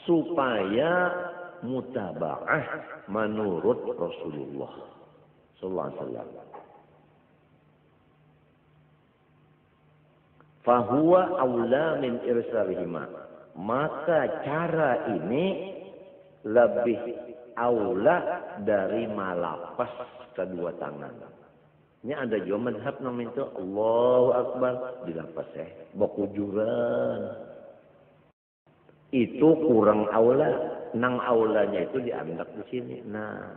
supaya mutaba'ah menurut Rasulullah sallallahu alaihi wasallam. Fahuwa aula min irsalihima. Maka cara ini lebih aula dari malapas kedua tangan. Ini ada juga madhab namanya itu Allahu Akbar dilapas bokujuran. Itu kurang aula. Nang aulanya itu dianggap di sini. Nah,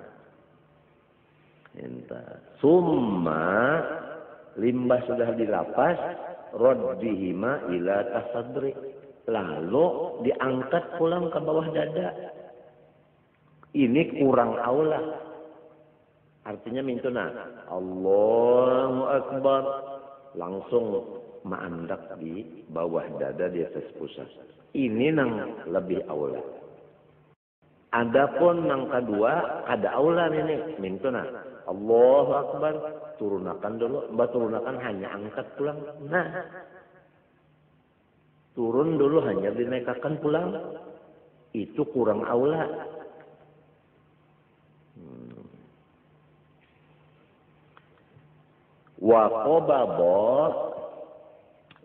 Summa limbah sudah dilapas, raddihima ila tasadri. Lalu diangkat pulang ke bawah dada. Ini kurang aula. Artinya mintuna Allahu Akbar. Langsung maandak di bawah dada di atas pusat. Ini nang lebih aula. Adapun nang kedua ada aula ini mintuna Allahu Akbar, turunakan dulu, turunakan hanya angkat pulang. Nah, turun dulu hanya dinaikkan pulang, itu kurang aula. Wa qabada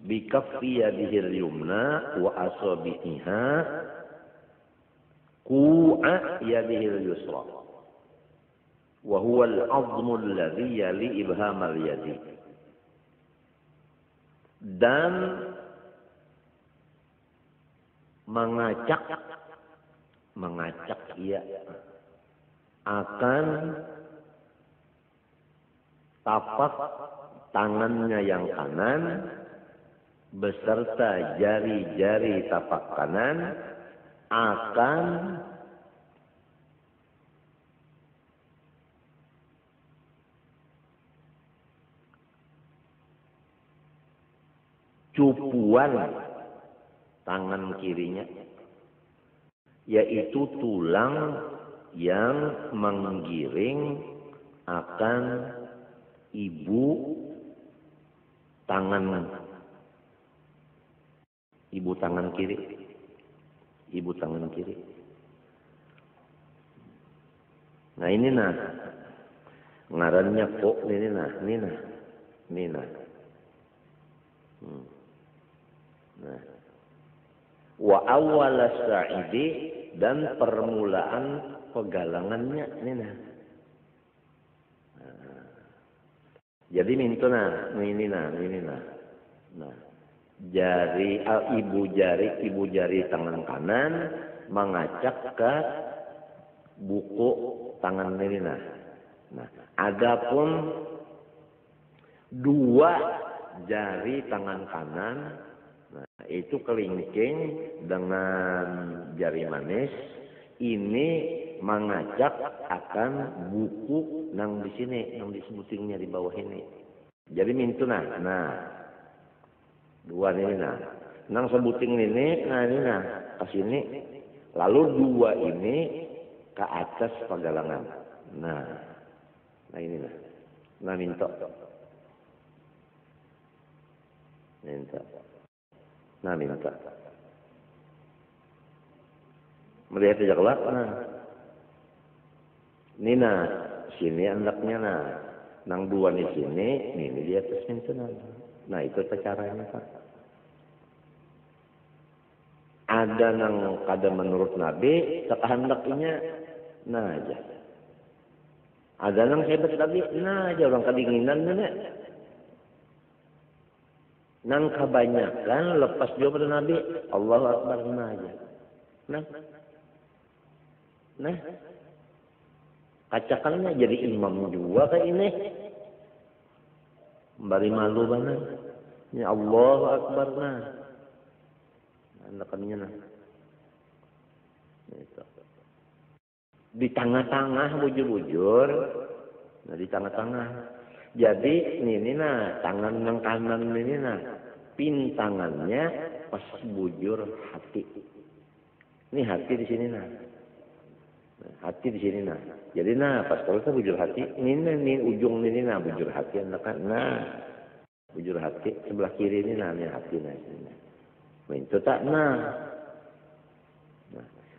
bi kaffi yadihi al-yumna wa asabiha qu'a yadihi al-yusra. Wa huwa al-'azmu alladhi yali ibham al-yadi. Dan mengacak ia akan tapak tangannya yang kanan beserta jari-jari tapak kanan akan cupuan tangan kirinya, yaitu tulang yang menggiring akan ibu tangan kiri. Ibu tangan kiri. Nah ini ngarannya kok ini nah. Nah. Wa awal sa'idi dan permulaan pegalangannya ini nah. Jadi mintuna ini nah. Nah, jari ibu jari tangan kanan mengacak ke buku tangan ini nah. Nah, adapun dua jari tangan kanan, nah itu kelingking dengan jari manis ini mengajak akan buku nang di sini, nang disebutingnya di bawah ini. Jadi mintuna, nah dua ini nang sebuting ini, ini ke sini, lalu dua ini ke atas pegalangan. Nah ini minta. Melihat sejak kelak, ini sini anaknya nang dua di sini, ini di atas mintuna. Nah itu caranya Pak. Ada nang kada menurut Nabi, kehendaknya, aja. Ada nang hebat Nabi, aja orang kedinginan nang kebanyakan lepas juga pada Nabi, Allahu Akbar aja. Nah, kacakannya jadi imam juga kayak ini. Bari malu banget. Ya Allahu Akbar Anakannya di tengah-tengah bujur-bujur. Nah di tengah-tengah. Jadi ini tangan yang kanan ini pintangannya pas bujur hati. Ini hati di sini hati di sini Jadi pas kalau kita bujur hati, ini ujung ini bujur hati anak bujur hati sebelah kiri ini ini hati itu tak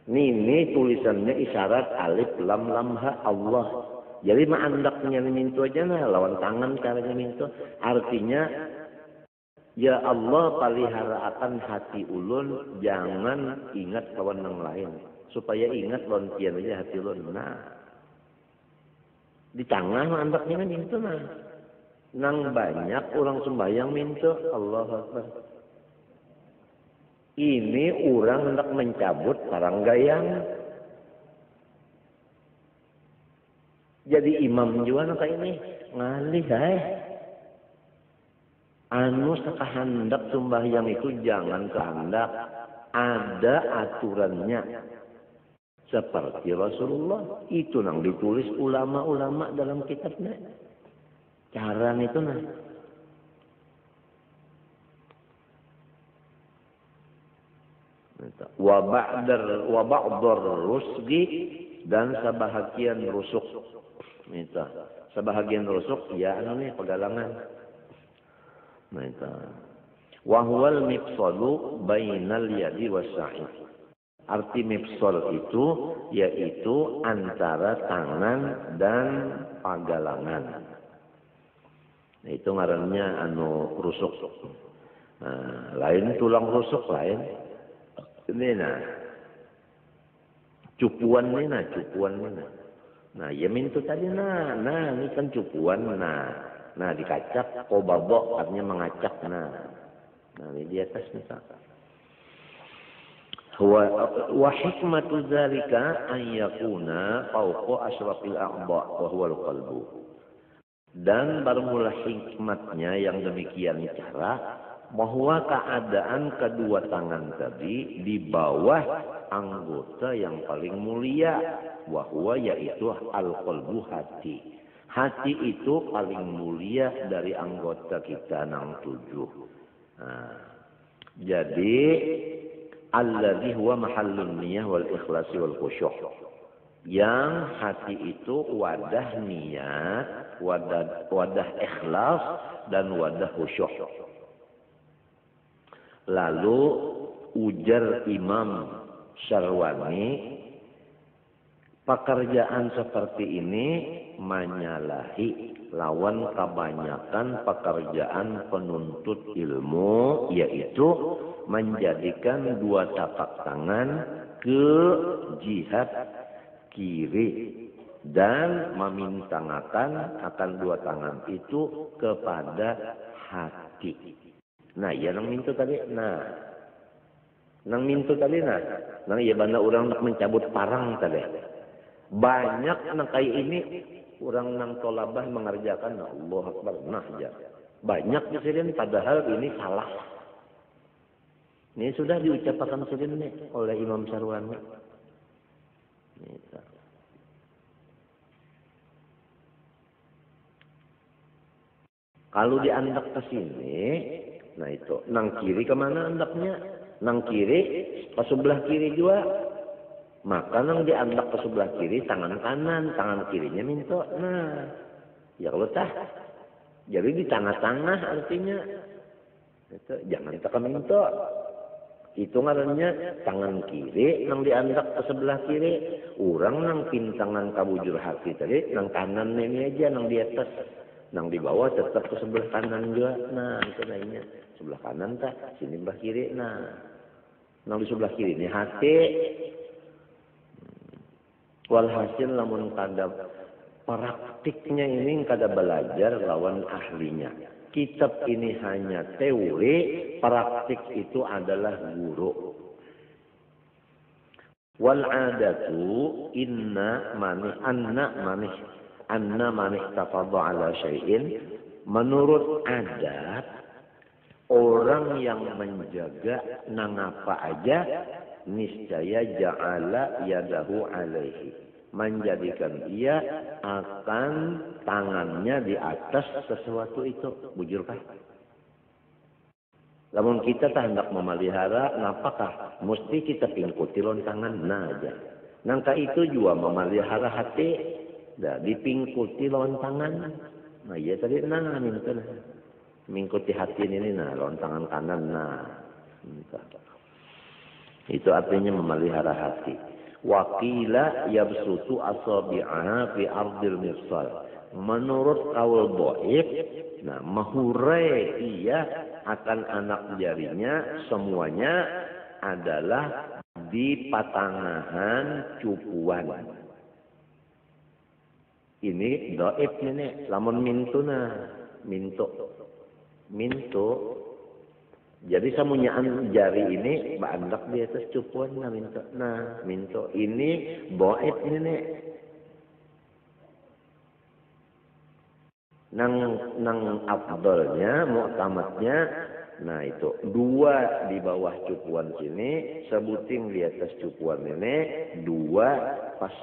ini tulisannya isyarat alif lam lam ha Allah. Jadi andaknya mintu aja lawan tangan caranya mintu. Artinya ya Allah pelihara akan hati ulun, jangan ingat kawan yang lain. Supaya ingat lontian aja hati ulun. Di tengah andaknya mintu nang banyak orang sembahyang mintu Allah Akbar. Ini orang hendak mencabut sarang gayang. Jadi imam juga kayak ini ngalih anu sakahandak sembahyang itu jangan kehendak, ada aturannya. Seperti Rasulullah itu nang ditulis ulama-ulama dalam kitabnya. Cara itu nah. Wa ba'dar rusgi dan sebahagian rusuk. Minta sebahagian rusuk ya anu nih pegalangan. Minta wa huwal mifsalu bainal yadi wasa'id. Arti mifsal itu yaitu antara tangan dan pagalangan. Nah, itu ngarannya anu rusuk. Nah, lain tulang rusuk lain. Ini nah. Cupuan ini nah. Nah, ya mintu tadi nah ini kan cupuan nah dikacak kobabok artinya mengacak nah ini di atas misalkan. Wa hikmatu dzalika an yakuna fawqa asyrafil a'dha wa huwa al-qalbu. Dan bermula hikmatnya yang demikian cara bahwa keadaan kedua tangan tadi di bawah anggota yang paling mulia, wa huwa yaitu al-qalbu hati. Hati itu paling mulia dari anggota kita nang 7. Nah, jadi alladzi huwa mahallun niyah wal ikhlasi wal khusyuk. Yang hati itu wadah niat, wadah ikhlas dan wadah khusyuk. Lalu ujar Imam Syarwani, pekerjaan seperti ini menyalahi lawan kebanyakan pekerjaan penuntut ilmu, yaitu menjadikan dua tapak tangan ke jihad kiri dan memintangakan akan dua tangan itu kepada hati. Nah, ya nang mintu tadi, nah ya banda orang nak mencabut parang tadi. Banyak nang kayak ini orang nang tolabah mengerjakan Allah Akbar nah ya. Banyak disini padahal ini salah. Ini sudah diucapkan sini oleh Imam Syarwani. Kalau diandak ke sini, nah itu nang kiri kemana andaknya? Nang kiri ke sebelah kiri juga. Maka nang diandak ke sebelah kiri tangan kanan, tangan kirinya minto. Nah, ya kalau tah, jadi di tengah-tengah artinya. Itu jangan tekan minto. Itu ngarannya tangan kiri nang diandak ke sebelah kiri. Orang nang pintangan kabujur hati tadi, nang kanan ini aja nang di atas. Nang di bawah tetap ke sebelah kanan juga. Nah, itu lainnya. Sebelah kanan tak, sini sebelah kiri. Nah, nang di sebelah kiri ini hati. Walhasil lamun kada praktiknya ini kada belajar lawan ahlinya. Kitab ini hanya teori, praktik itu adalah guru. Wal adatu anna manih tafadha ala syai'in. Menurut adat, orang yang menjaga nang apa aja niscaya ja'ala yadahu alaihi, menjadikan ia akan tangannya di atas sesuatu itu. Bujurkah? Lamun kita tak hendak memelihara, napakah mesti kita pingkuti lontangan nah aja. Nangka itu juga memelihara hati, dah dipingkuti lontangan. Nah iya tadi nah minta mengikuti hati ini nah lontangan kanan nah. Minta. Itu artinya memelihara hati. Waqila yabsutu asabi'aha fi ardil mifsal. Menurut kaul dhaif, nah mahurai ia akan anak jarinya semuanya adalah di patangahan cupuan. Ini dhaif ini lamun mintu. Jadi samunyaan jari ini bandak di atas cupuan nah minto. Nah, minto ini dhaif ini nih. nang afdalnya, mu'tamadnya, nah itu 2 di bawah cupuan sini, sebuting di atas cupuan ini, 2 pas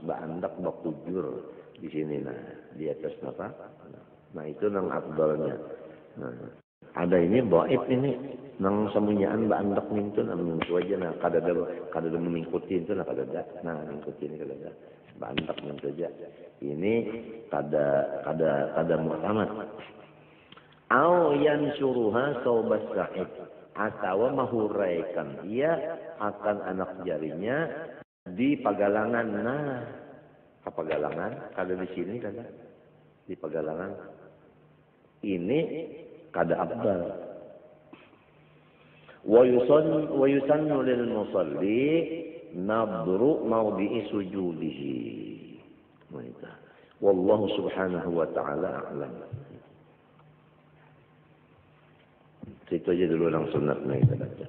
baandak bak tujur di sini, nah di atas apa? Nah itu nang afdalnya. Nah, ada ini dhaif ini nang semunyaan baandak itu nang itu aja, nah kada ada mengikuti itu, nah kada ada, nah mengikuti ini kada ada. Bantak saja. Ini kada mu'tamad. Au yansuruha saubas sa'id, atau mahuraikan ia akan anak jarinya di pagalangan. Nah, apa pagalangan? Kada di sini kada. Di pagalangan. Ini kada afdal. Wa yusannu lil musalli nadru mawdi'i sujudihi. Wallahu subhanahu wa ta'ala a'lam. Itu aja dulu orang sunat kita baca.